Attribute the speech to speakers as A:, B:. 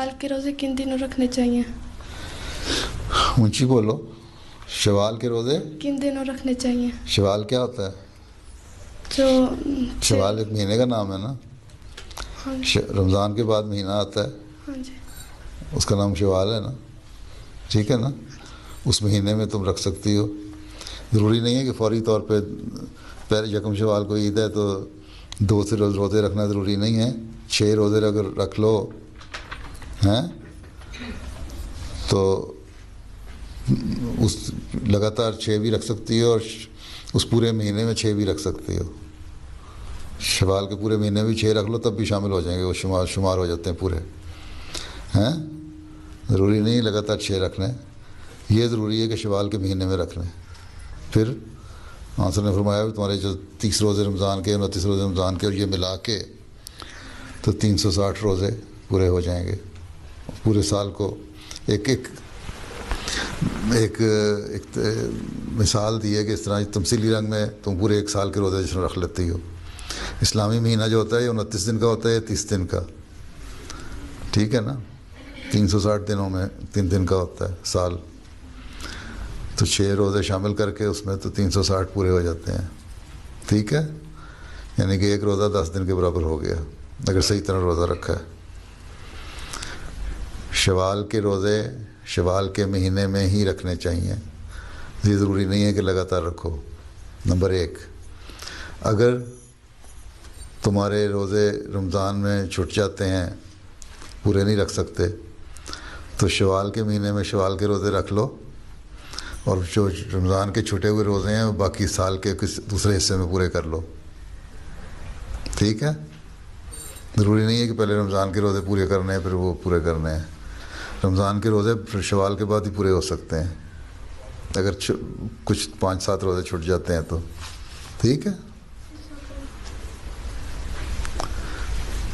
A: शवाल के रोज़े किन दिनों रखने चाहिए?
B: ऊंची बोलो। शवाल के रोज़े
A: किन दिनों रखने चाहिए?
B: शवाल क्या होता है?
A: जो
B: शवाल एक महीने का नाम है ना।
A: हाँ जी।
B: रमज़ान के बाद महीना आता है,
A: हाँ जी।
B: उसका नाम शवाल है ना, ठीक है ना। उस महीने में तुम रख सकती हो। ज़रूरी नहीं है कि फौरी तौर पे पहले यकम शवाल को ईद है तो 2 से रोज़े रखना ज़रूरी नहीं है। 6 रोज़े अगर रख लो हैं तो उस लगातार 6 भी रख सकती हो और उस पूरे महीने में 6 भी रख सकती हो। शवाल के पूरे महीने में 6 रख लो तब भी शामिल हो जाएंगे, वो शुमार हो जाते हैं पूरे हैं। ज़रूरी नहीं लगातार 6 रखने, ये ज़रूरी है कि शवाल के महीने में रख लें। फिर आंसर ने फरमाया तुम्हारे जो 30 रोज़े रमज़ान के, 29 रोज़े रमज़ान के और ये मिला के तो 360 रोज़े पूरे हो जाएंगे। पूरे साल को एक एक एक, एक मिसाल दी है कि इस तरह तमसीली रंग में तुम पूरे एक साल के रोज़े जिसमें रख लेती हो। इस्लामी महीना जो होता है ये 29 दिन का होता है, 30 दिन का, ठीक है ना। 360 दिनों में 3 दिन का होता है साल, तो 6 रोज़े शामिल करके उसमें तो 360 पूरे हो जाते हैं, ठीक है। यानी कि एक रोज़ा 10 दिन के बराबर हो गया अगर सही तरह रोज़ा रखा है। शवाल के रोज़े शवाल के महीने में ही रखने चाहिए, ये ज़रूरी नहीं है कि लगातार रखो। नंबर 1, अगर तुम्हारे रोज़े रमज़ान में छूट जाते हैं, पूरे नहीं रख सकते, तो शवाल के महीने में शवाल के रोज़े रख लो और जो रमज़ान के छूटे हुए रोज़े हैं वो बाकी साल के किसी दूसरे हिस्से में पूरे कर लो, ठीक है। ज़रूरी नहीं है कि पहले रमज़ान के रोज़े पूरे करने हैं फिर वो पूरे करने हैं। रमज़ान के रोज़े फिर शवाल के बाद ही पूरे हो सकते हैं अगर कुछ 5-7 रोज़े छूट जाते हैं तो, ठीक है।